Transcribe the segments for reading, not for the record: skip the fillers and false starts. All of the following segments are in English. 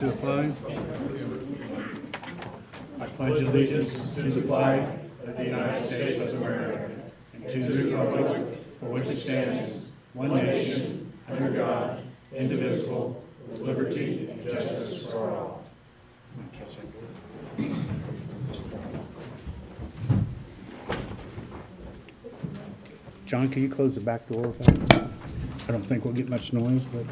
To the flag. I pledge allegiance to the flag of the United States of America and to the republic for which it stands, one nation, under God, indivisible, with liberty and justice for all. John, can you close the back door? I don't think we'll get much noise, but...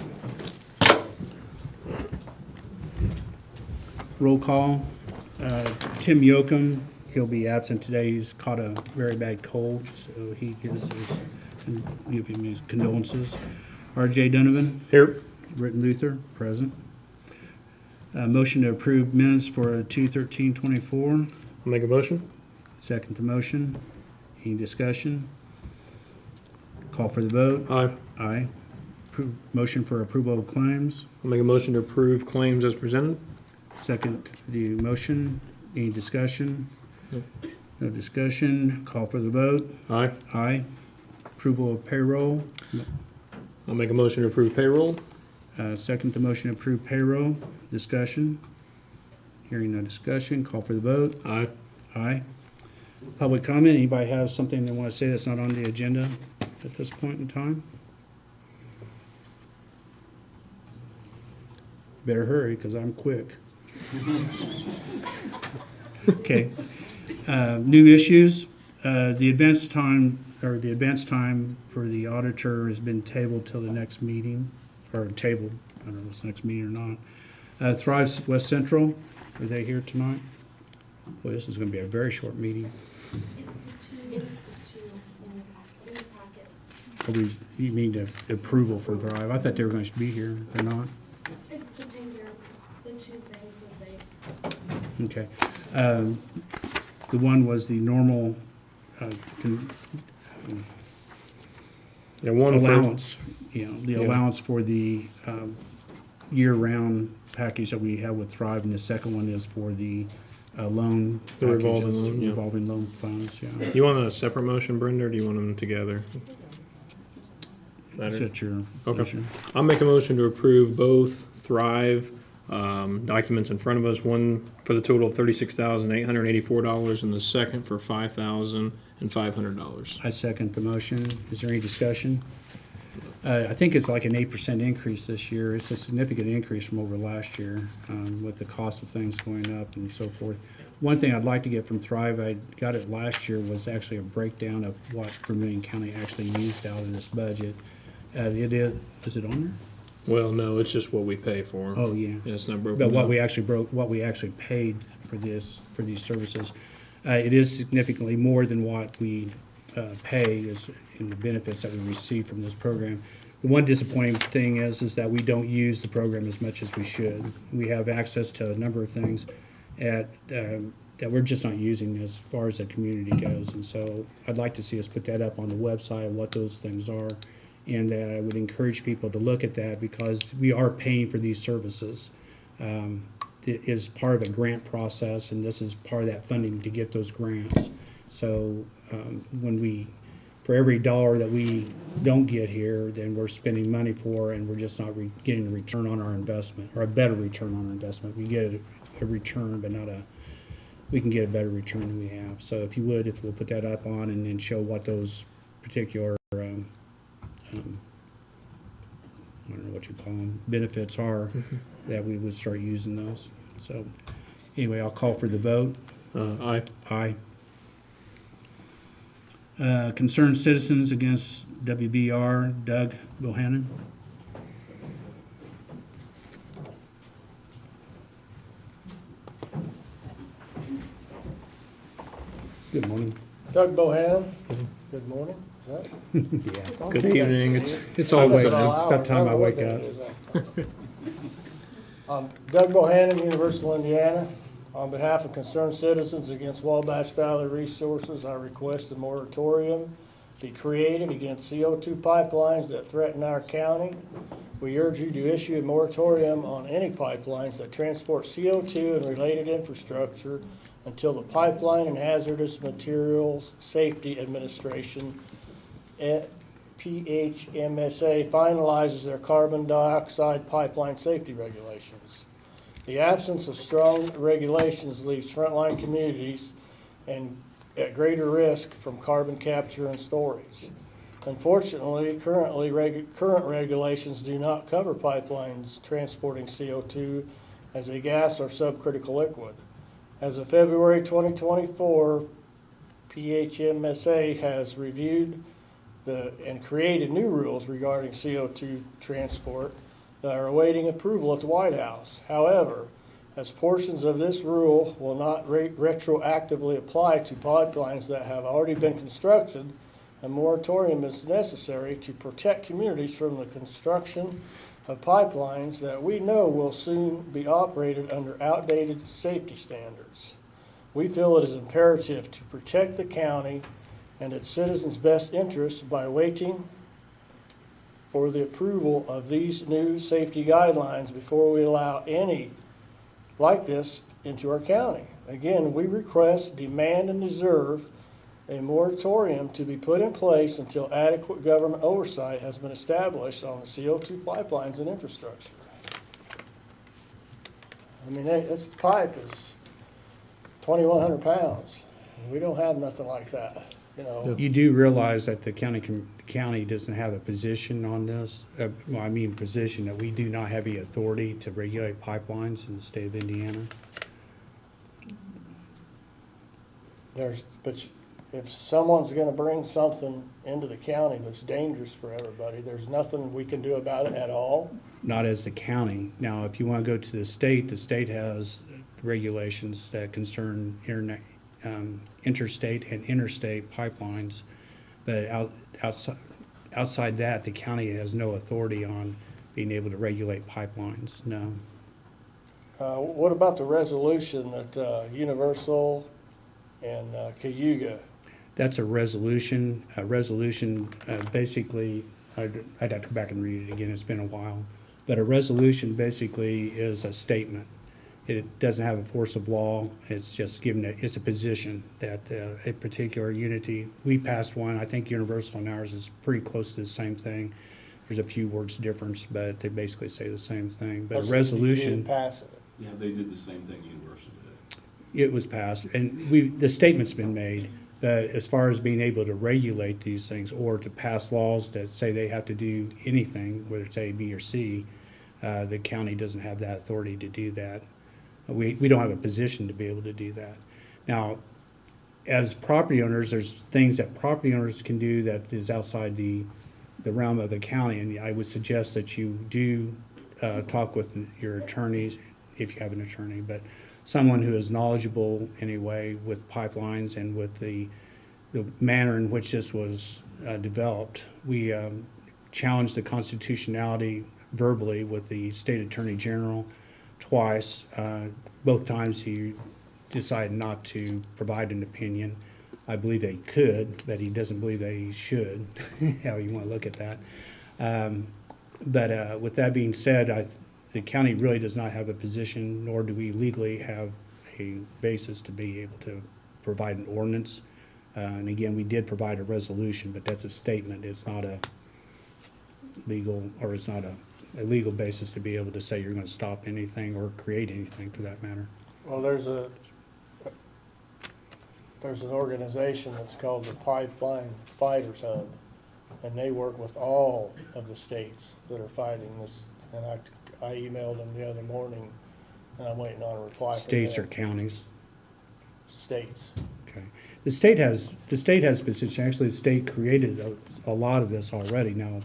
Roll call. Tim Yoakum, he'll be absent today. He's caught a very bad cold, so he gives give him his condolences. R.J. Donovan. Here. Britton Luther, present. Motion to approve minutes for 2/13/24. I'll make a motion. Second the motion. Any discussion? Call for the vote. Aye. Aye. Motion for approval of claims. I'll make a motion to approve claims as presented. Second the motion. Any discussion? No. No discussion. Call for the vote. Aye. Aye. Approval of payroll. I'll make a motion to approve payroll. Second the motion to approve payroll. Discussion. Hearing no discussion. Call for the vote. Aye. Aye. Public comment. Anybody have something they want to say that's not on the agenda at this point in time? Better hurry because I'm quick. Okay. New issues. The advance time for the auditor has been tabled till the next meeting, or tabled. I don't know if it's the next meeting or not. Thrive West Central. Are they here tonight? Boy, this is going to be a very short meeting. It's the two in the packet. You mean the approval for Thrive? I thought they were going to be here. They're not. It's to pay the two things that they. Okay. The one was the normal allowance. The allowance for the year-round package that we have with Thrive, and the second one is for the loan. The revolving loan, yeah. Revolving loan funds. Yeah. You want a separate motion, Brenda, or do you want them together? Is that your Okay. motion? I'll make a motion to approve both Thrive documents in front of us. One for the total of $36,884, and the second for $5,500. I second the motion. Is there any discussion? I think it's like an 8% increase this year. It's a significant increase from over last year with the cost of things going up and so forth. One thing I'd like to get from Thrive, I got it last year, was actually a breakdown of what Vermilion County actually used out of this budget. Is it on there? Well, no, it's just what we pay for. Oh, yeah. Yeah, it's not broken But what down. we actually paid for these services, it is significantly more than what we pay in the benefits that we receive from this program. The one disappointing thing is that we don't use the program as much as we should. We have access to a number of things that we're just not using as far as the community goes, and so I'd like to see us put that up on the website and what those things are. And I would encourage people to look at that because we are paying for these services. It is part of a grant process, and this is part of that funding to get those grants. So for every dollar that we don't get here, then we're spending money for, and we're just not getting a return on our investment, or a better return on our investment. We get a return, but we can get a better return than we have. So if we'll put that up on and then show what those particular I don't know what you call them, benefits are, that we would start using those. So anyway, I'll call for the vote. Aye. Aye. Concerned citizens against WBR, Doug Bohannon. Good morning. Doug Bohannon. Good morning. Is that? Yeah. Good evening. It's I'll always wait. up. It's about time I wake up. Doug Bohannon, Universal, Indiana. On behalf of concerned citizens against Wabash Valley Resources, I request a moratorium be created against CO2 pipelines that threaten our county. We urge you to issue a moratorium on any pipelines that transport CO2 and related infrastructure until the Pipeline and Hazardous Materials Safety Administration, PHMSA, finalizes their carbon dioxide pipeline safety regulations. The absence of strong regulations leaves frontline communities at greater risk from carbon capture and storage. Unfortunately, current regulations do not cover pipelines transporting CO2 as a gas or subcritical liquid. As of February 2024, PHMSA has reviewed and created new rules regarding CO2 transport that are awaiting approval at the White House. However, as portions of this rule will not retroactively apply to pipelines that have already been constructed, a moratorium is necessary to protect communities from the construction of pipelines that we know will soon be operated under outdated safety standards. We feel it is imperative to protect the county and its citizens' best interests by waiting for the approval of these new safety guidelines before we allow any like this into our county. Again, we request, demand, and deserve a moratorium to be put in place until adequate government oversight has been established on the CO2 pipelines and infrastructure. I mean, this pipe is 2,100 pounds. We don't have nothing like that, you know. You do realize that the county doesn't have a position on this. Well, I mean position that we do not have the authority to regulate pipelines in the state of Indiana. But if someone's going to bring something into the county that's dangerous for everybody, there's nothing we can do about it at all. Not as the county. Now, if you want to go to the state has regulations that concern interstate and interstate pipelines, but outside that, the county has no authority on being able to regulate pipelines. No. What about the resolution that Universal and Cayuga? That's a resolution. A resolution basically, I'd have to go back and read it again. It's been a while. But a resolution basically is a statement. It doesn't have a force of law. It's just it's a position that a particular unity. We passed one. I think Universal and ours is pretty close to the same thing. There's a few words difference, but they basically say the same thing. But a resolution. You didn't pass it. Yeah, they did the same thing Universal did. It was passed, and the statement's been made. But as far as being able to regulate these things or to pass laws that say they have to do anything, whether it's A, B, or C, the county doesn't have that authority to do that. We don't have a position to be able to do that. Now, as property owners, there's things that property owners can do that is outside the realm of the county, and I would suggest that you do talk with your attorneys, if you have an attorney, but someone who is knowledgeable anyway with pipelines and with the manner in which this was developed. We challenged the constitutionality verbally with the state attorney general twice. Both times he decided not to provide an opinion. I believe they could, but he doesn't believe they should, how you want to look at that. But with that being said, the county really does not have a position, nor do we legally have a basis to be able to provide an ordinance. And again, we did provide a resolution, but that's a statement. It's not a legal, or it's not a legal basis to be able to say you're going to stop anything or create anything for that matter. Well, there's an organization that's called the Pipeline Fighters Hub, and they work with all of the states that are fighting this. And I emailed them the other morning, and I'm waiting on a reply from them. States or counties? States. Okay. The state has position. Actually, the state created a lot of this already. Now,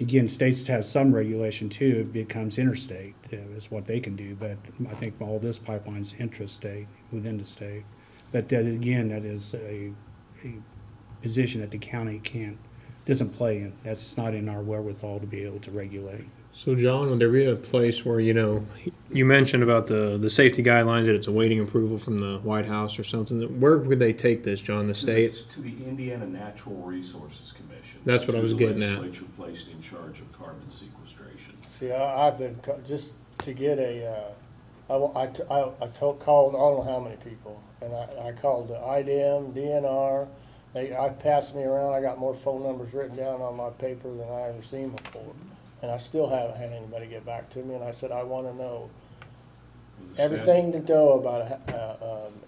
again, states have some regulation too. It becomes interstate is what they can do. But I think all this pipeline's intrastate within the state. But that, again, that is a position that the county doesn't play in. That's not in our wherewithal to be able to regulate. So John, would there be a place where, you mentioned about the safety guidelines, that it's awaiting approval from the White House or something. Where would they take this, John, the state? To the Indiana Natural Resources Commission. That's what I was who getting the at. legislature placed in charge of carbon sequestration. See, I've been, just to get called, I don't know how many people, and I called the IDM, DNR. I passed me around. I got more phone numbers written down on my paper than I ever seen before. And I still haven't had anybody get back to me, and I said, I wanna know The everything to know about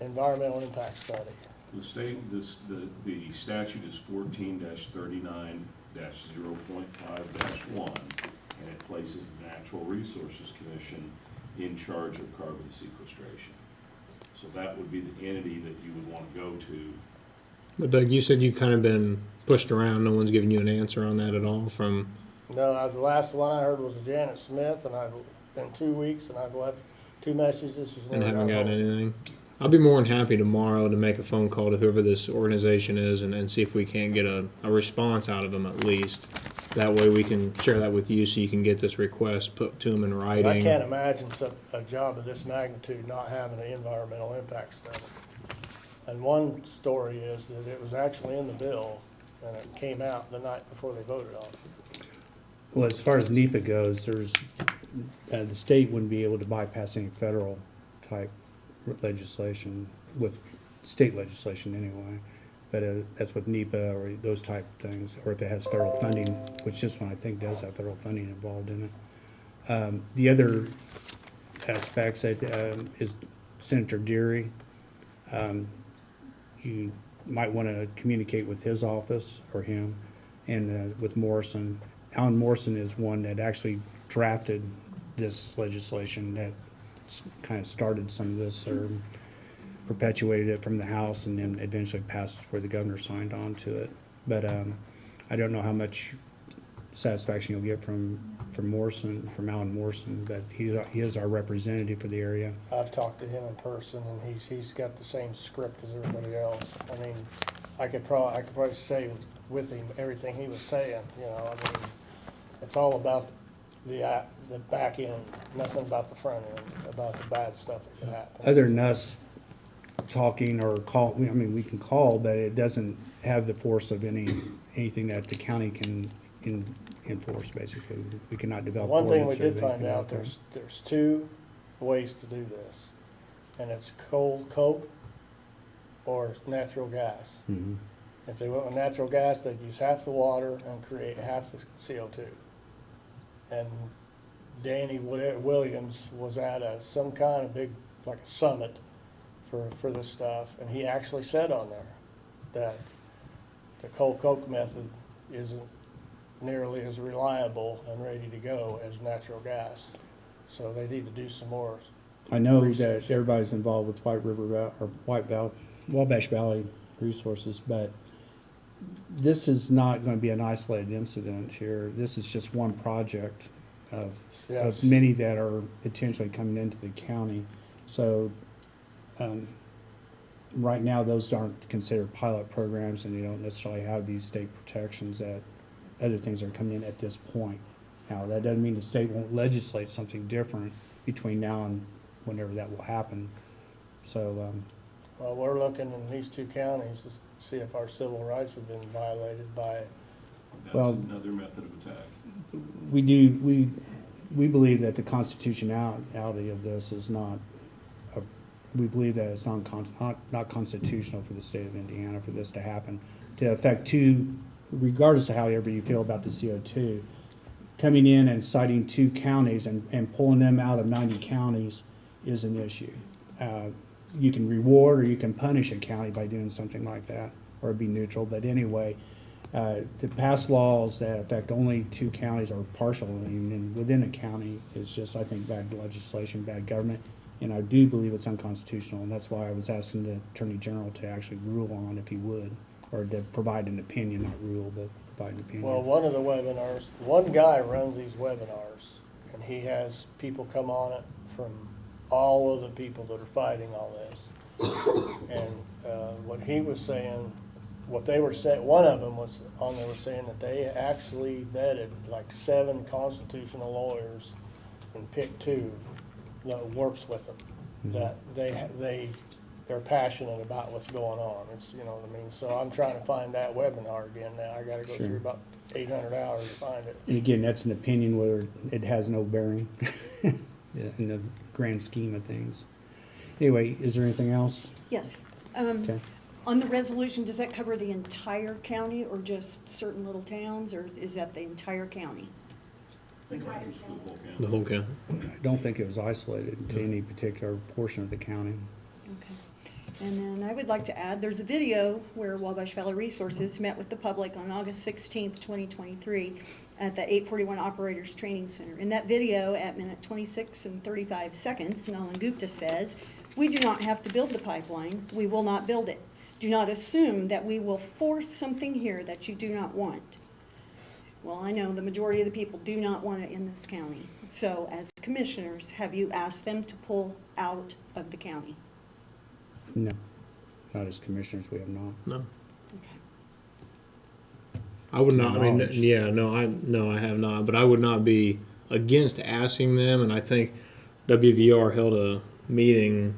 environmental impact study. The the statute is 14-39-0.5-1, and it places the Natural Resources Commission in charge of carbon sequestration. So that would be the entity that you would want to go to. But Doug, you said you've kind of been pushed around. No one's given you an answer on that at all from. No, the last one I heard was Janet Smith, and I've been 2 weeks, and I've left 2 messages. She's And never haven't got gotten home. anything. I'll be more than happy tomorrow to make a phone call to whoever this organization is and see if we can't get a response out of them at least. That way we can share that with you so you can get this request put to them in writing. I can't imagine a job of this magnitude not having an environmental impact study. And one story is that it was actually in the bill, and it came out the night before they voted on it. Well, as far as NEPA goes, there's, the state wouldn't be able to bypass any federal type legislation with state legislation anyway. But that's with NEPA or those type of things, or if it has federal funding, which this one I think does have federal funding involved in it. The other aspects that, is Senator Deary. You might want to communicate with his office or him, and with Morrison. Alan Morrison is one that actually drafted this legislation that kind of started some of this, or perpetuated it from the House, and then eventually passed where the governor signed on to it. But I don't know how much satisfaction you'll get from Morrison, from Alan Morrison, but he is our representative for the area. I've talked to him in person, and he's got the same script as everybody else. I mean, I could probably say with him everything he was saying. You know, I mean, it's all about the back end, nothing about the front end, about the bad stuff that could happen. Other than us talking or call, I mean, we can call, but it doesn't have the force of anything that the county can enforce. Basically, we cannot develop. One thing we ordinance or did find anything out, there. there's 2 ways to do this, and it's cold coke or natural gas. Mhm. If they went with natural gas, they'd use half the water and create half the CO2. And Danny Williams was at some kind of big, like a summit for this stuff, and he actually said on there that the cold coke method isn't nearly as reliable and ready to go as natural gas. So they need to do some more. I know research. that everybody's involved with White River or Wabash Valley Resources, but this is not going to be an isolated incident here. This is just one project of Yes. many that are potentially coming into the county. So right now, those aren't considered pilot programs, and you don't necessarily have these state protections that other things are coming in at this point. Now, that doesn't mean the state won't legislate something different between now and whenever that will happen. So, Well, we're looking in these 2 counties to see if our civil rights have been violated by. That's Well- another method of attack. we believe that the constitutionality of this is not, we believe that it's not constitutional for the state of Indiana for this to happen, to affect 2, regardless of however you feel about the CO2, coming in and citing 2 counties and pulling them out of 90 counties is an issue. You can reward or you can punish a county by doing something like that, or be neutral. But anyway, to pass laws that affect only 2 counties or partially even within a county is just, I think, bad legislation, bad government, and I do believe it's unconstitutional, and that's why I was asking the Attorney General to actually rule on, if he would, or to provide an opinion, not rule, but provide an opinion. Well, one of the webinars, one guy runs these webinars, and he has people come on it from all of the people that are fighting all this. And what he was saying, what they were saying, one of them was on there was saying that they actually vetted like 7 constitutional lawyers and picked 2 that works with them, that they're passionate about what's going on. It's, you know what I mean? So I'm trying to find that webinar again now. I gotta go Sure. through about 800 hours to find it. And again, that's an opinion whether it has no bearing in the grand scheme of things. Anyway, is there anything else? Yes. Okay. On the resolution, does that cover the entire county or just certain little towns, or is that the entire county? I think that was for the whole county. The whole county. I don't think it was isolated to any particular portion of the county. Okay. And then I would like to add, there's a video where Wabash Valley Resources met with the public on August 16th, 2023 at the 841 Operators Training Center. In that video, at minute 26 and 35 seconds, Nalan Gupta says, "We do not have to build the pipeline. We will not build it. Do not assume that we will force something here that you do not want." Well, I know the majority of the people do not want it in this county. So as commissioners, have you asked them to pull out of the county? No, not as commissioners, we have not. No. Okay. I would not, I mean, Knowledge. yeah, no, I have not, but I would not be against asking them, and I think WVR held a meeting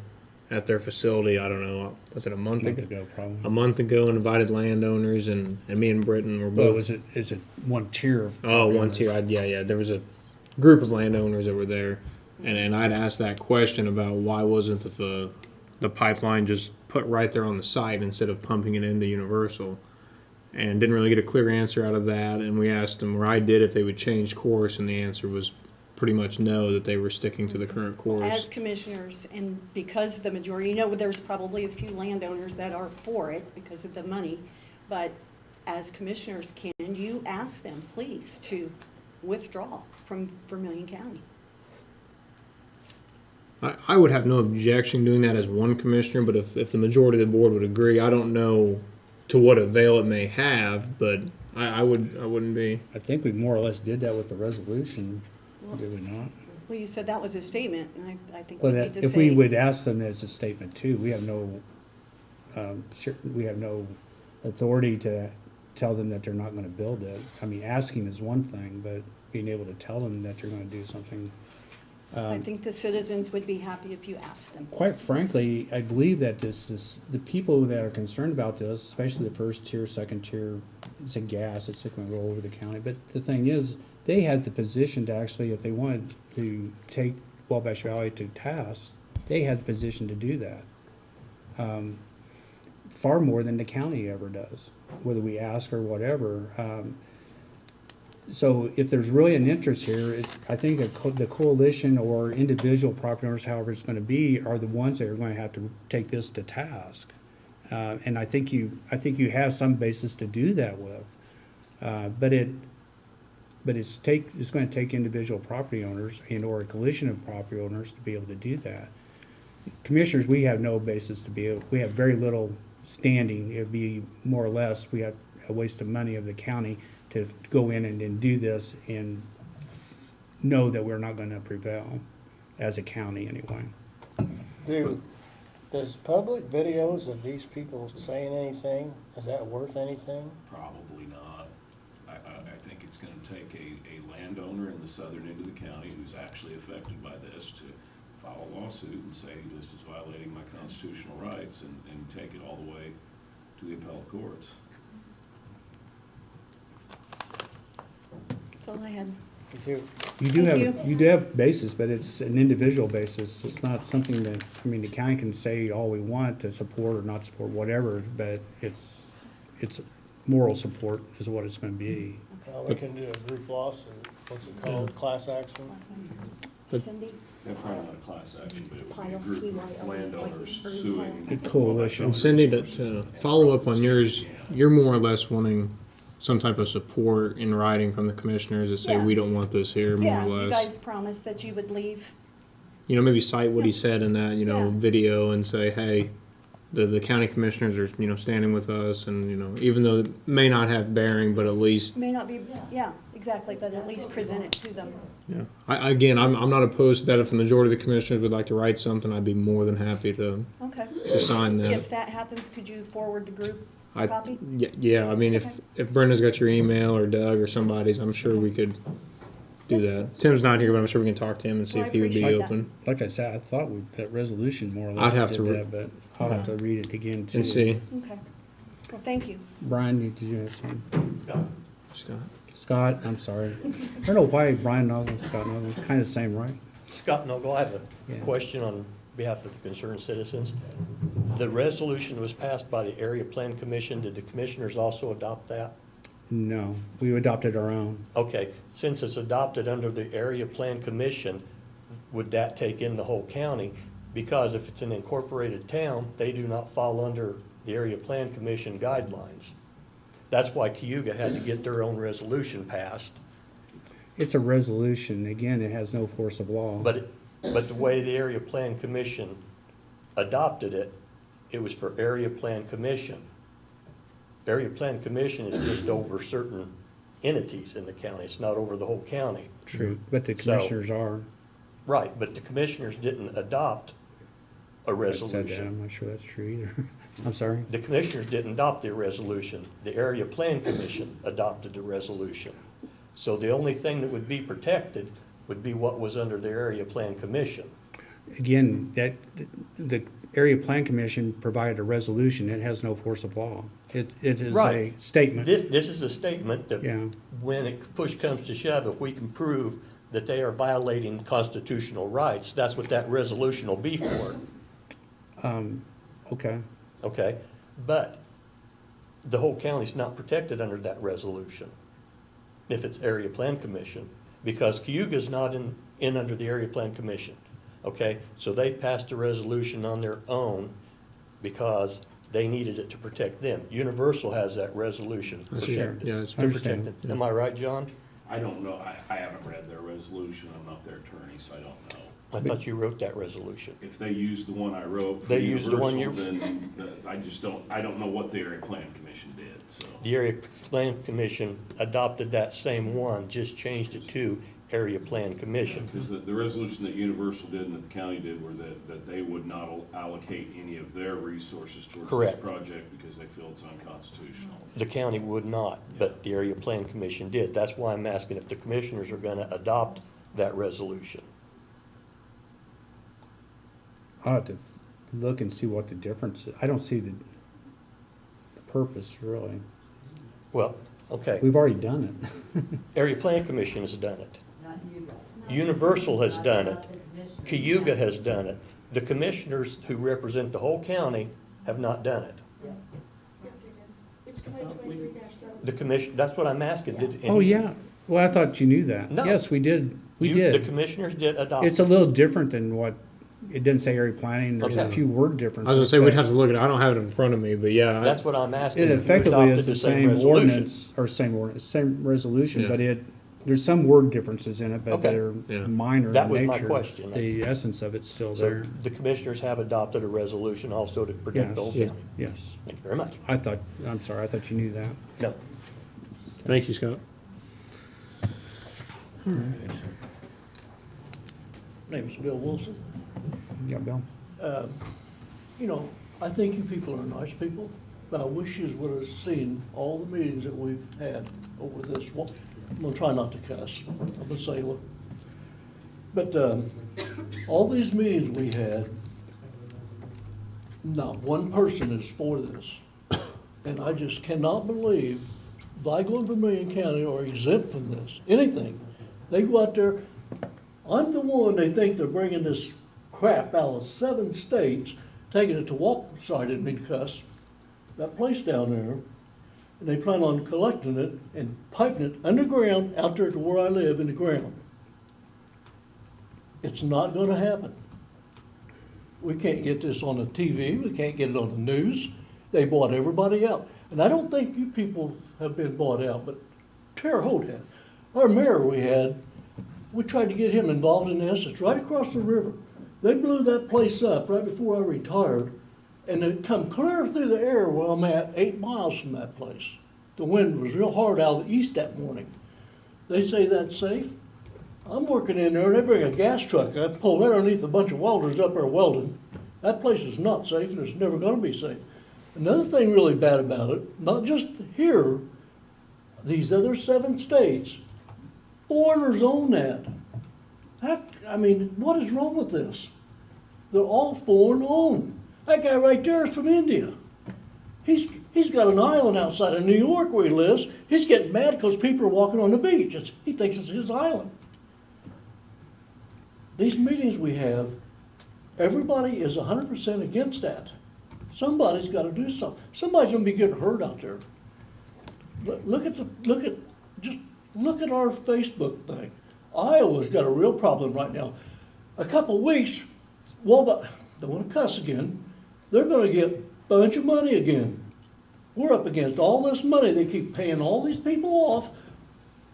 at their facility, I don't know, was it a month Month ago? ago, probably. A month ago, and invited landowners, and me and Britton were Well, both. is it one tier of? Oh, one tier, yeah, there was a group of landowners that were there, and I'd asked that question about why wasn't the pipeline just put right there on the site instead of pumping it into Universal, and didn't really get a clear answer out of that, and we asked them, or I did, if they would change course, and the answer was pretty much no, that they were sticking to the current course. As commissioners, and because the majority, there's probably a few landowners that are for it because of the money, but as commissioners, can you ask them, please, to withdraw from Vermilion County? I would have no objection doing that as one commissioner, but if the majority of the board would agree, I don't know to what avail it may have, but I wouldn't be. I think we more or less did that with the resolution, did we not? Well, you said that was a statement, and I think Well, we that, need to if we say- would ask them as a statement too, we have no, we have no authority to tell them that they're not gonna build it. I mean, asking is one thing, but being able to tell them that you're gonna do something. I think the citizens would be happy if you asked them. Quite frankly, I believe that the people that are concerned about this, especially the first tier, second tier, it's a gas, it's going to go over the county. But the thing is, they had the position to actually, if they wanted to take Wabash Valley to task, they had the position to do that. Far more than the county ever does, whether we ask or whatever. So if there's really an interest here, I think the coalition or individual property owners, however it's going to be, are the ones that are going to have to take this to task. And I think you have some basis to do that with. But it's going to take individual property owners and/or a coalition of property owners to be able to do that. Commissioners, we have no basis to be able. We have very little standing. It'd be more or less we have a waste of money of the county to go in and do this and know that we're not going to prevail as a county anyway. Does public videos of these people saying anything, is that worth anything? Probably not. I think it's gonna take a landowner in the southern end of the county who's actually affected by this to file a lawsuit and say this is violating my constitutional rights and take it all the way to the appellate courts. That's all I had. You do Thank have, you do have basis, but it's an individual basis. It's not something that, I mean, the county can say all we want to support or not support, whatever, but it's moral support is what it's going to be. We can do a group lawsuit, what's it called, class action? But- Cindy? That's probably not a class action, but it would be a Pile, group PYL, of landowners like, suing. A coalition. And Cindy, to follow up on yours, you're more or less wanting some type of support in writing from the commissioners that say, Yeah. we don't want this here, more Yeah, or you less. guys promised that you would leave. Maybe cite what he said in that, Yeah. video and say, hey, the county commissioners are, standing with us, and, even though it may not have bearing, but at least, May not be, yeah, exactly, but at least present it to them. again, I'm not opposed to that. If the majority of the commissioners would like to write something, I'd be more than happy to Okay. sign that. If that happens, could you forward the group copy? Yeah, I mean, Okay. if Brenda's got your email or Doug or somebody's, I'm sure we could do that. Tim's not here, but I'm sure we can talk to him and see Well, I if he would be appreciate that. open. Like I said, I thought that resolution more or I'd less have did to that, but I'll have to read it again too. And see. Okay. Well, thank you. Brian, did you have something? Scott. Scott, I'm sorry. I don't know why Brian Nolan, Scott Nolan, kind of the same, right? Scott Nogle, I have Yeah. a question on behalf of the concerned citizens. The resolution was passed by the Area Plan Commission. Did the commissioners also adopt that? No, we adopted our own. Okay, since it's adopted under the Area Plan Commission, would that take in the whole county? Because if it's an incorporated town, they do not fall under the Area Plan Commission guidelines. That's why Cayuga had to get their own resolution passed. It's a resolution. Again, it has no force of law. But the way the Area Plan Commission adopted it, it was for Area Plan Commission. Area Plan Commission is just over certain entities in the county. It's not over the whole county. True, but the So- commissioners are. Right, but the commissioners didn't adopt a I said that. resolution. I'm not sure that's true either. I'm sorry. The commissioners didn't adopt the resolution. The Area Plan Commission adopted the resolution. So the only thing that would be protected would be what was under the Area Plan Commission. Again, the Area Plan Commission provided a resolution. It has no force of law. It is a Right. statement. This is a statement that Yeah. when push comes to shove, if we can prove that they are violating constitutional rights, that's what that resolution will be for, Okay. okay? But the whole county's not protected under that resolution, if it's Area Plan Commission, because Cayuga's not in under the Area Plan Commission, okay? So they passed a resolution on their own because they needed it to protect them. Universal has that resolution I see. protected. Yeah, it's- I understand. to protect them. Am I right, John? I don't know, I haven't read their resolution, I'm not their attorney, so I don't know. I thought you wrote that resolution. If they use the one I wrote for They used the one Universal, you- then I don't know what the Area Plan Commission did, so. The Area Plan Commission adopted that same one, just changed it to Area Plan Commission. Because the resolution that Universal did and that the county did were that they would not allocate any of their resources towards this Correct. project because they feel it's unconstitutional. The county would not, but the Area Plan Commission did. That's why I'm asking if the commissioners are gonna adopt that resolution. I'll have to look and see what the difference is. I don't see the purpose, really. Well, okay, We've already done it. Area Plan Commission has done it. Universal has done it. Cayuga has done it. The commissioners who represent the whole county have not done it. Yes, they did. It's 2023-7. The commission, that's what I'm asking. Did Oh, any- yeah. Well, I thought you knew that. No. Yes, we did. We The did. commissioners did adopt It's a it. little different than what, it didn't say area planning. There's a Okay. few word I differences. was gonna say, we'd but have to look at it. I don't have it in front of me, but yeah. That's what I'm asking. It if you effectively adopted is the same same resolution. ordinance, or same resolution, Yeah. but there's some word differences in it, but Okay. they're Yeah. minor in That was nature. my question. The essence of it's still So there. the commissioners have adopted a resolution also to protect the whole Yes, county. yes. Thank you very much. I'm sorry, I thought you knew that. No. Thank you, Scott. Name is Bill Wilson. Yeah, Bill? You know, I think you people are nice people, but I wish you would have seen all the meetings that we've had over this. Well, I'm gonna try not to cuss, I'm a sailor. But, all these meetings we had, not one person is for this. And I just cannot believe Vigo and Vermilion County are exempt from this, anything. They go out there, I'm the one they think they're bringing this crap out of 7 states, taking it to sorry, I didn't mean to cuss, that place down there, and they plan on collecting it and piping it underground out there to where I live in the ground. It's not gonna happen. We can't get this on the TV, we can't get it on the news. They bought everybody out. And I don't think you people have been bought out, but Terre Haute had. Our mayor we tried to get him involved in this. It's right across the river. They blew that place up right before I retired, and it come clear through the air where I'm at, 8 miles from that place. The wind was real hard out of the east that morning. They say that's safe. I'm working in there, they bring a gas truck, I pull right underneath a bunch of welders up there welding. That place is not safe, and it's never gonna be safe. Another thing really bad about it, not just here, these other 7 states, foreigners own that. I mean, what is wrong with this? They're all foreign owned. That guy right there is from India. He's got an island outside of New York where he lives. He's getting mad because people are walking on the beach. He thinks it's his island. These meetings we have, everybody is 100% against that. Somebody's got to do something. Somebody's going to be getting hurt out there. Look at our Facebook thing. Iowa's got a real problem right now. A couple of weeks, Wabash, don't want to cuss again, they're gonna get a bunch of money again. We're up against all this money, they keep paying all these people off,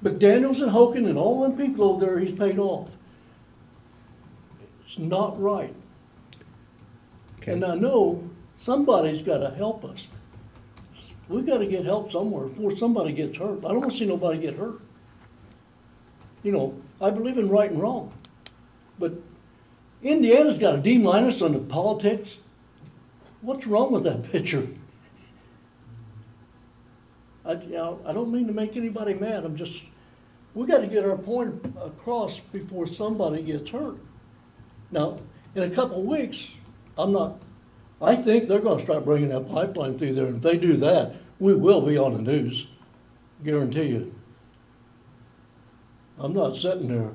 McDaniels and Hogan and all them people over there he's paid off. It's not right. Okay. And I know somebody's gotta help us. We gotta get help somewhere before somebody gets hurt. I don't wanna see nobody get hurt. You know, I believe in right and wrong, but Indiana's got a D- on the politics. What's wrong with that picture? I don't mean to make anybody mad, we gotta get our point across before somebody gets hurt. Now, in a couple of weeks, I think they're gonna start bringing that pipeline through there, and if they do that, we will be on the news, guarantee you. I'm not sitting there.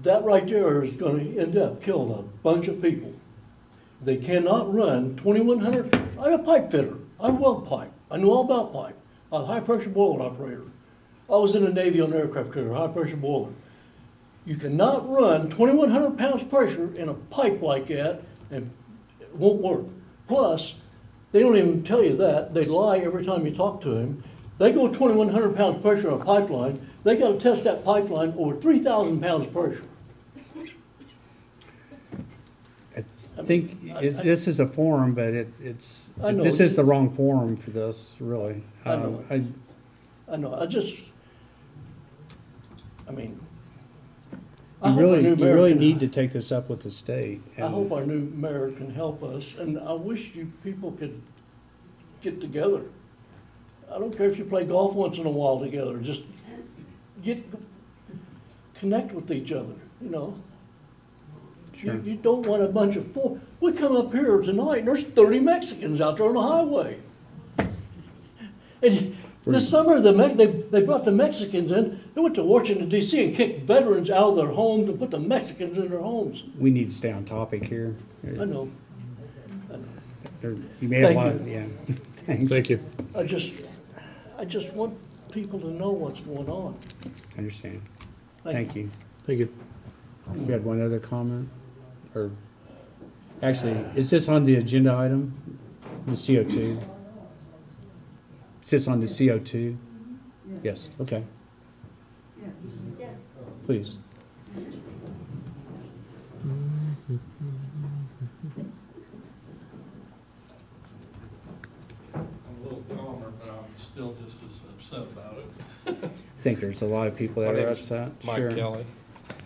That right there is gonna end up killing a bunch of people. They cannot run 2100, I'm a pipe fitter, I weld pipe, I know all about pipe. I'm a high pressure boiler operator. I was in the Navy on an aircraft carrier, high pressure boiler. You cannot run 2100 pounds pressure in a pipe like that and it won't work. Plus, they don't even tell you that, they lie every time you talk to them. They go 2100 pounds pressure on a pipeline, they gotta test that pipeline over 3,000 pounds pressure. I think this is a forum, but I know. this is the wrong forum for this, really. I know. I know, I hope our new You mayor really can- need to take this up with the state. I hope our new mayor can help us, and I wish you people could get together. I don't care if you play golf once in a while together, just connect with each other, you know? Sure. You don't want a bunch of we come up here tonight and there's 30 Mexicans out there on the highway. And this summer, they brought the Mexicans in, they went to Washington DC and kicked veterans out of their homes and put the Mexicans in their homes. We need to stay on topic here. I know. You may have a Thank lot, you. yeah. Thanks. Thank you. I just want people to know what's going on. I understand. Thank Thank you. Thank you. We had one other comment, or, actually, is this on the agenda item, the CO2? Is this on the CO2? Yes, okay, Yes. please. I'm a little calmer, but I'm still just as upset about it. I think there's a lot of people that My are name's upset. Mike Sure. Kelly.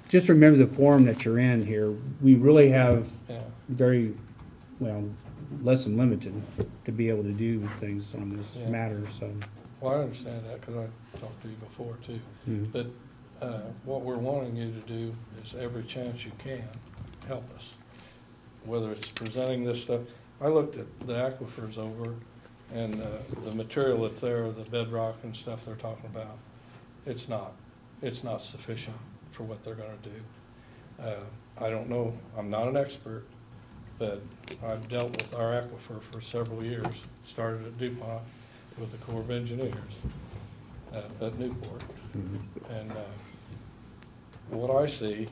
Just remember the forum that you're in here. We really have Yeah. very, well, less than limited to be able to do things on this Yeah. matter, so. Well, I understand that because I talked to you before too. Mhm. But what we're wanting you to do is every chance you can, help us. Whether it's presenting this stuff, I looked at the aquifers over and the material that's there, the bedrock and stuff they're talking about, it's not sufficient for what they're gonna do. I don't know, I'm not an expert, but I've dealt with our aquifer for several years, started at DuPont with the Corps of Engineers at Newport. Mhm. And what I see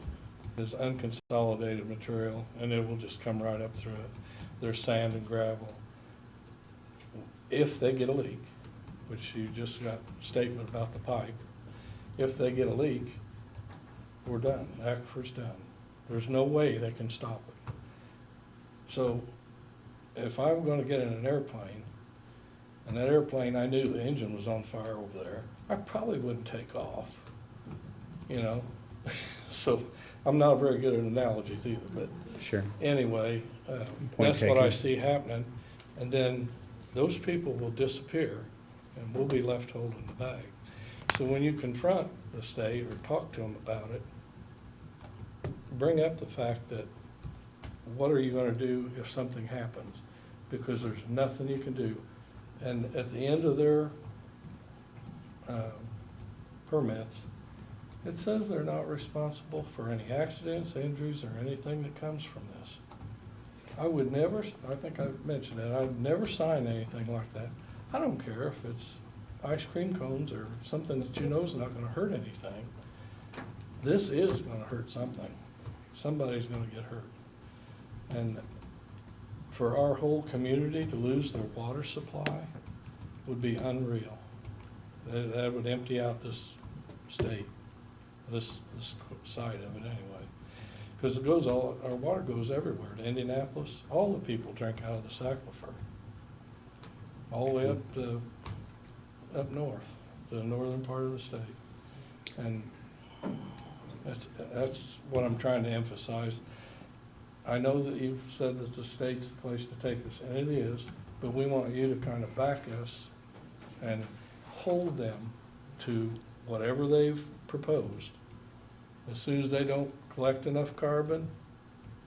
is unconsolidated material, and it will just come right up through it. There's sand and gravel. If they get a leak, which you just got a statement about the pipe, if they get a leak, we're done. The aquifer's done. There's no way they can stop it. So if I'm going to get in an airplane, and that airplane, I knew the engine was on fire over there, I probably wouldn't take off, you know? So I'm not very good at analogies either, but Sure. anyway, Point that's what I taken. see happening. And then those people will disappear and we'll be left holding the bag. So when you confront the state or talk to them about it, bring up the fact that what are you going to do if something happens? Because there's nothing you can do. And at the end of their permits, it says they're not responsible for any accidents, injuries, or anything that comes from this. I would never, I think I've mentioned that, I'd never sign anything like that. I don't care if it's ice cream cones or something that you know is not gonna hurt anything. This is gonna hurt something. Somebody's gonna get hurt. And for our whole community to lose their water supply would be unreal. That would empty out this state, this side of it anyway. Because our water goes everywhere. To Indianapolis, all the people drink out of this aquifer. All the way up north, the northern part of the state. And that's what I'm trying to emphasize. I know that you've said that the state's the place to take this, and it is, but we want you to kind of back us and hold them to whatever they've proposed. As soon as they don't collect enough carbon,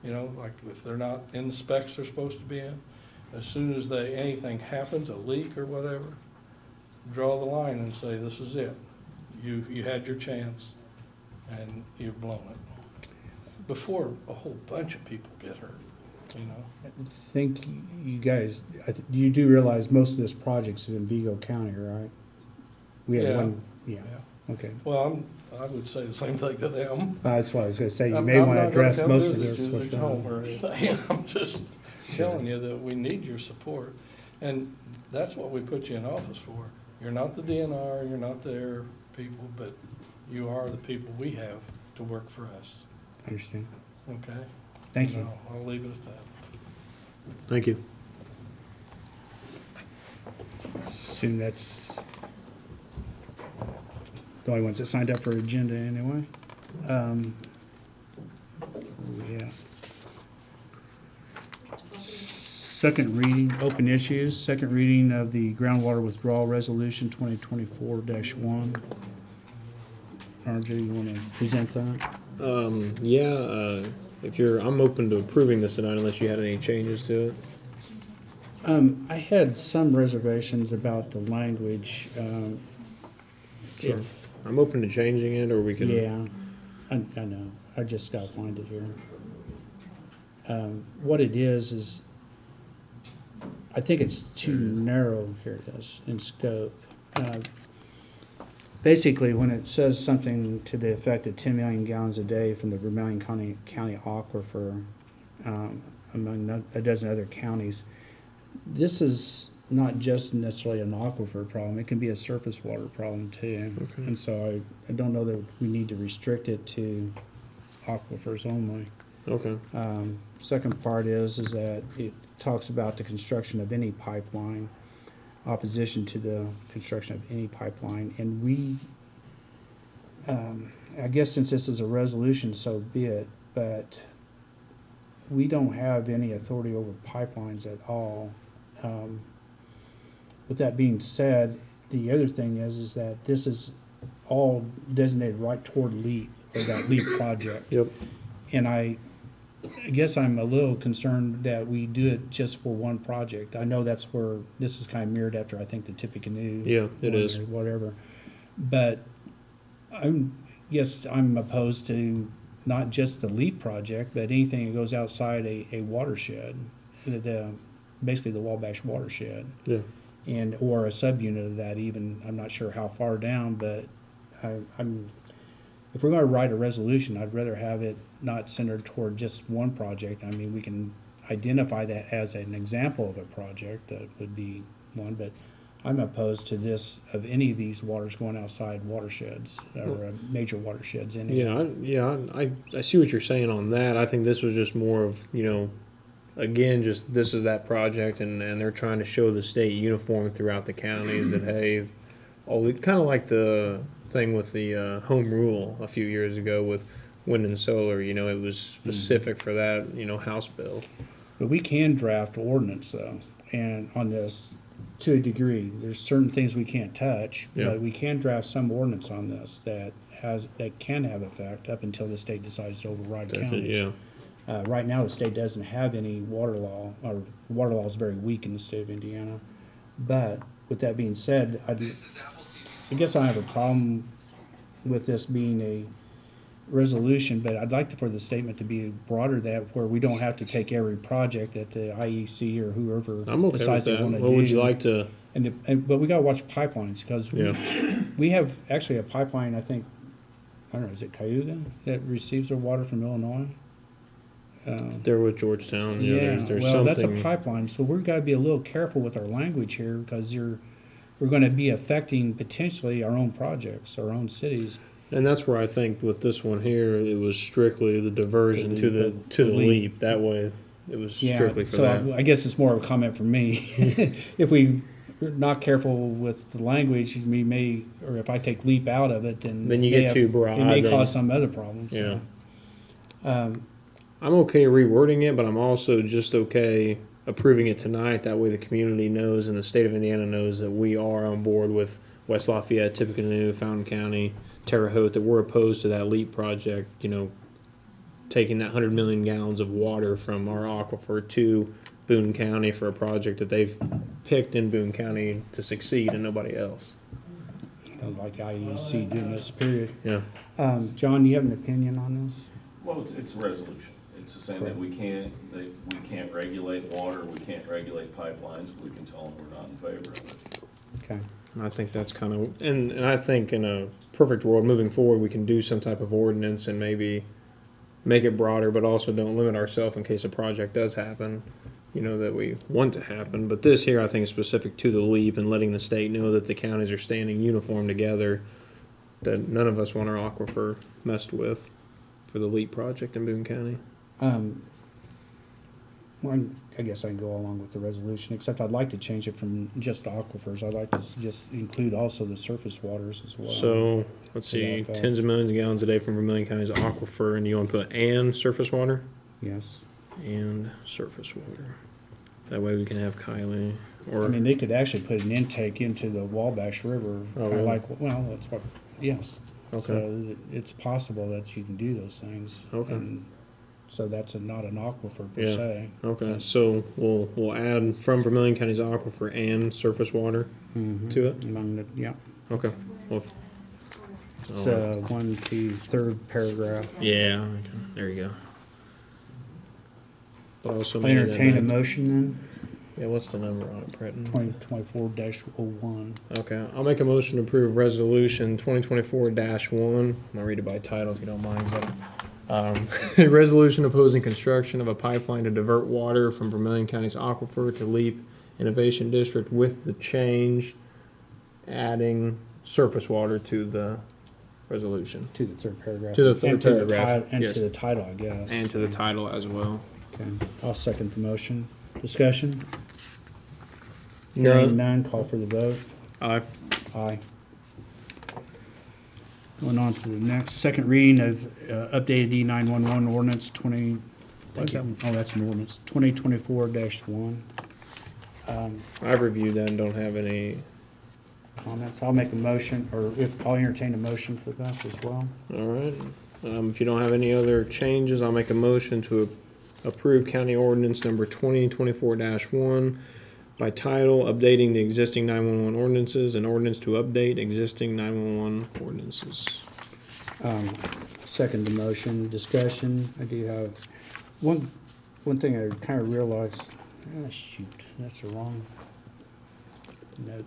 you know, like if they're not in the specs they're supposed to be in, as soon as anything happens, a leak or whatever, draw the line and say, this is it. You had your chance and you've blown it. Before a whole bunch of people get hurt, you know. I think you guys, you do realize most of this project is in Vigo County, right? We have Yeah. one, yeah, okay. Well, I would say the same thing to them. That's what I was gonna say, you I'm- may I'm want to not gonna address come most of visit this you with at them. home or anything. I'm just telling you that we need your support. And that's what we put you in office for. You're not the DNR, you're not the air people, but you are the people we have to work for us. I understand. Okay? Thank And you. I'll leave it at that. Thank you. Assume that's the only ones that signed up for agenda anyway. Yeah. Second reading, open issues, second reading of the groundwater withdrawal resolution 2024-1. RJ, you want to present that? I'm open to approving this tonight unless you had any changes to it. I had some reservations about the language. Sure. if- I'm open to changing it, or we can. Yeah, I know. I just gotta find it here. What it is I think it's too narrow, here it is, in scope. Basically, when it says something to the effect of 10 million gallons a day from the Vermilion County aquifer, among a dozen other counties, this is not just necessarily an aquifer problem, it can be a surface water problem too. Okay. And so I don't know that we need to restrict it to aquifers only. Okay. Second part is that it talks about the construction of any pipeline, opposition to the construction of any pipeline, and we, I guess since this is a resolution, so be it, but we don't have any authority over pipelines at all. With that being said, the other thing is that this is all designated right toward LEAP, or that LEAP project. Yep. And I guess I'm a little concerned that we do it just for one project. I know that's where this is kind of mirrored after, I think, the Tippecanoe. Yeah, it one is. or whatever. But I'm opposed to not just the LEAP project, but anything that goes outside a watershed, basically the Wabash watershed. Yeah. And or a subunit of that even. I'm not sure how far down, but if we're going to write a resolution, I'd rather have it not centered toward just one project. I mean, we can identify that as an example of a project, that would be one, but I'm opposed to this, of any of these waters going outside watersheds, or major watersheds anyway. I see what you're saying on that. I think this was just more of, again, just this is that project, and they're trying to show the state uniform throughout the counties that, hey, kind of like the thing with the home rule a few years ago with wind and solar. It was specific for that, House bill. But we can draft ordinance though, and on this, to a degree. There's certain things we can't touch, Yeah. but we can draft some ordinance on this that can have effect up until the state decides to override counties. Yeah. Right now, the state doesn't have any water law, or water law is very weak in the state of Indiana. But with that being said, I guess I have a problem with this being resolution, but I'd like for the statement to be broader that where we don't have to take every project that the IEC or whoever I'm okay with decides they that. want to do. What would you like to? But we gotta watch pipelines, because Yeah. we have actually a pipeline, I think, I don't know, is it Cayuga that receives their water from Illinois? There with Georgetown. Yeah. There's well, that's something. a pipeline, so we've got to be a little careful with our language here, because we're going to be affecting potentially our own projects, our own cities. And that's where I think with this one here, it was strictly the diversion to the leap. That way, it was strictly for so that. I guess it's more of a comment from me. If we're not careful with the language, we may, or if I take leap out of it, then you get too broad. It may then- cause some other problems. Yeah. So. I'm okay rewording it, but I'm also just okay approving it tonight. That way the community knows and the state of Indiana knows that we are on board with West Lafayette, Tippecanoe, Fountain County, Terre Haute, that we're opposed to that LEAP project, taking that 100 million gallons of water from our aquifer to Boone County for a project that they've picked in Boone County to succeed and nobody else. Like IEC doing this, period. Yeah. John, do you have an opinion on this? Well, it's a resolution. It's the same that we can't regulate water, we can't regulate pipelines, we can tell them we're not in favor of it. Okay. And I think that's kind of, and I think in a perfect world moving forward, we can do some type of ordinance and maybe make it broader, but also don't limit ourselves in case a project does happen, that we want to happen. But this here, I think, is specific to the LEAP and letting the state know that the counties are standing uniform together, that none of us want our aquifer messed with for the LEAP project in Boone County. Well, I guess I can go along with the resolution, except I'd like to change it from just aquifers. I'd like to just include also the surface waters as well. So, let's To that see, effect. tens of millions of gallons a day from Vermilion County's aquifer, and you want to put and surface water? Yes. And surface water. That way we can have Kylie, or... I mean, they could actually put an intake into the Wabash River. Oh, really? That's what, yes. Okay. So it's possible that you can do those things. Okay. And so that's not an aquifer per Yeah. se. Okay, so we'll add from Vermilion County's aquifer and surface water Mhm. to it? Among the, yeah. Okay. Well, It's third paragraph. yeah, okay. There you go. But also I maybe that entertain a might- motion then, Yeah, what's the number on it, Preston? 2024-01. Okay, I'll make a motion to approve resolution 2024-1. I'll read it by title if you don't mind, but a resolution opposing construction of a pipeline to divert water from Vermilion County's aquifer to LEAP Innovation District with the change adding surface water to the resolution To the third paragraph. To the third And to the paragraph, And yes. to the title, I guess. and to the title as well. Okay, I'll second the motion. Discussion? None. Hearing none, call for the vote. Aye. Aye. Going on to the next, second reading of updated E911 ordinance 20. Thank you. Oh, that's an ordinance, 2024-1. I've reviewed that and don't have any. Comments? I'll make a motion, or I'll entertain a motion for this as well. All right. If you don't have any other changes, I'll make a motion to approve county ordinance number 2024-1 by title, updating the existing 911 ordinances, and ordinance to update existing 911 ordinances. Second the motion. Discussion. I do have one thing I kind of realized. Shoot, that's the wrong note.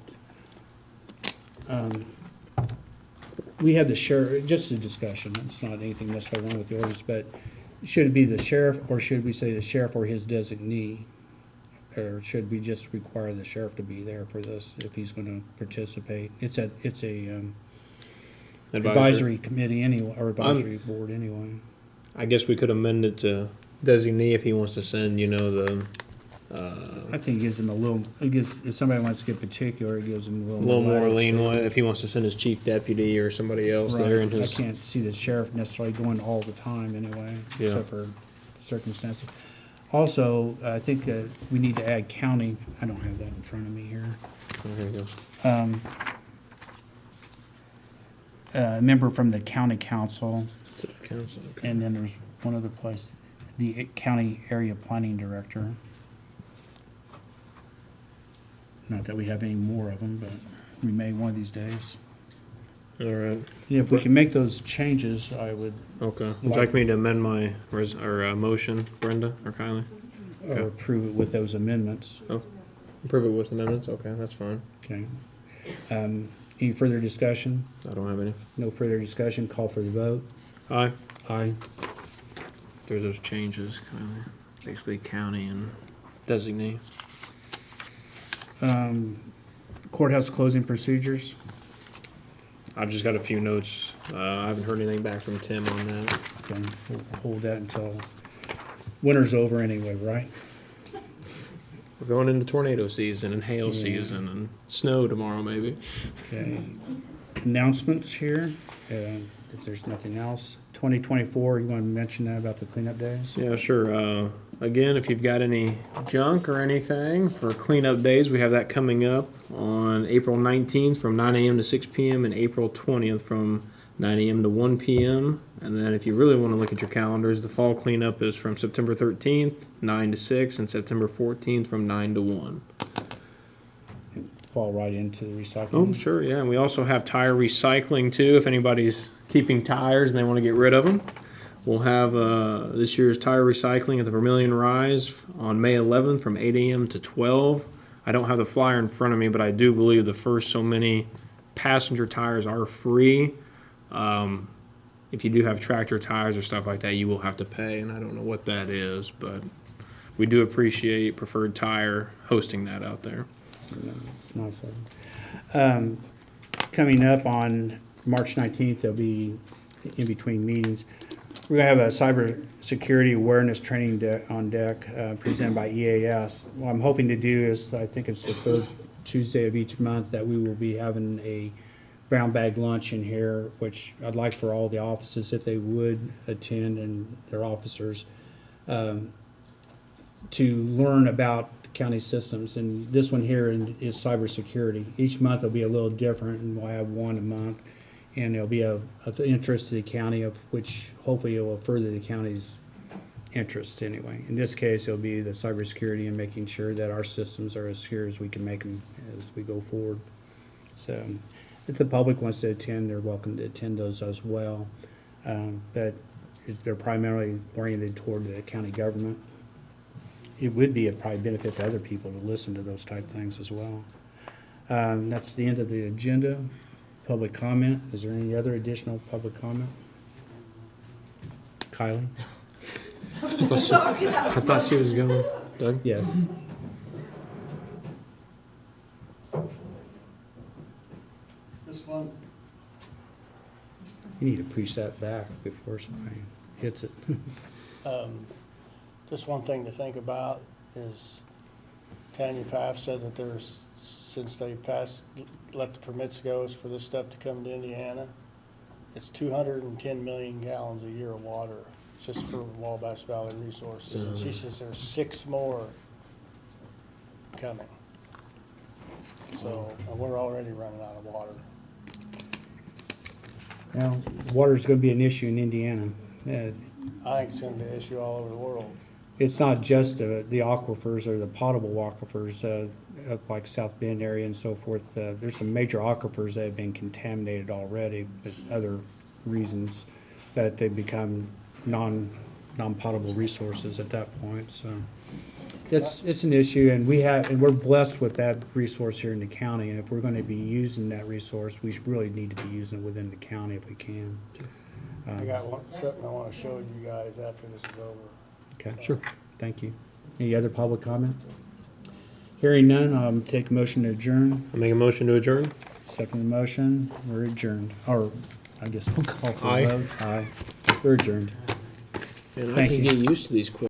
We had the sheriff, just a discussion, it's not anything necessarily wrong with the ordinance, but should it be the sheriff, or should we say the sheriff or his designee? Or should we just require the sheriff to be there for this if he's going to participate? It's a advisory committee anyway, or advisory board anyway. I guess we could amend it to designee if he wants to send, I think it gives him a little, if somebody wants to get particular, it gives him a little more latitude. leeway if he wants to send his chief deputy or somebody else there. Right. And I can't see the sheriff necessarily going all the time anyway, Yeah. except for circumstances. Also, I think we need to add county. I don't have that in front of me here. There you go. A member from the county council, City council. Okay. and then there's one other place, the county area planning director. Not that we have any more of them, but we may one of these days. All right. Yeah, if we can make those changes, I would, Okay. Would you like me to amend my motion, Brenda or Kylie? or approve it with those amendments. Oh, approve it with amendments? Okay, that's fine. Okay. Any further discussion? I don't have any. No further discussion, call for the vote. Aye. Aye. There's those changes, Kylie. Basically county and designee. Courthouse closing procedures. I've just got a few notes. I haven't heard anything back from Tim on that. Okay, we'll hold that until winter's over anyway, right? We're going into tornado season and hail season and snow tomorrow maybe. Okay. Announcements here, if there's nothing else. 2024, you want to mention that about the cleanup days? Yeah, sure. Again, if you've got any junk or anything for cleanup days, we have that coming up on April 19th from 9 a.m. to 6 p.m. and April 20th from 9 a.m. to 1 p.m. And then if you really want to look at your calendars, the fall cleanup is from September 13th, 9 to 6, and September 14th from 9 to 1. Fall right into the recycling. Oh, sure, yeah. And we also have tire recycling, too, if anybody's keeping tires and they want to get rid of them. We'll have this year's tire recycling at the Vermilion Rise on May 11th from 8 a.m. to 12. I don't have the flyer in front of me, but I do believe the first so many passenger tires are free. If you do have tractor tires or stuff like that, you will have to pay, and I don't know what that is, but we do appreciate Preferred Tire hosting that out there. It's nice of them. Coming up on March 19th, there'll be in between meetings. We're going to have a cyber security awareness training on deck presented by EAS. What I'm hoping to do is, I think it's the third Tuesday of each month, that we will be having a brown bag lunch in here, which I'd like for all the offices, if they would attend, and their officers, to learn about county systems. And this one here is cybersecurity. Each month will be a little different, and we'll have one a month, and it'll be of interest to the county, of which hopefully it will further the county's interest anyway. In this case, it'll be the cybersecurity and making sure that our systems are as secure as we can make them as we go forward. So if the public wants to attend, they're welcome to attend those as well. But they're primarily oriented toward the county government. It would be a probably benefit to other people to listen to those type things as well. That's the end of the agenda. Public comment. Is there any other additional public comment? Kylie? I thought she was going. Doug? Yes. This one, You need to push that back before somebody hits it. just one thing to think about is Tanya Paff said that there's, since they let the permits go for this stuff to come to Indiana, it's 210 million gallons a year of water just for Wabash Valley Resources. And she says there's 6 more coming. So we're already running out of water. Now, water's going to be an issue in Indiana. I think it's going to be an issue all over the world. It's not just the aquifers or the potable aquifers up like South Bend area and so forth. There's some major aquifers that have been contaminated already with other reasons that they become non-potable resources at that point. So it's an issue, and we're blessed with that resource here in the county. And if we're going to be using that resource, we really need to be using it within the county if we can. I got something I want to show you guys after this is over. Okay, sure. Thank you. Any other public comment? Hearing none, take a motion to adjourn. I'll make a motion to adjourn. Second motion, we're adjourned. Or I guess we'll call for Aye. a vote. Aye. We're adjourned. And I Thank can you. get used to these quick.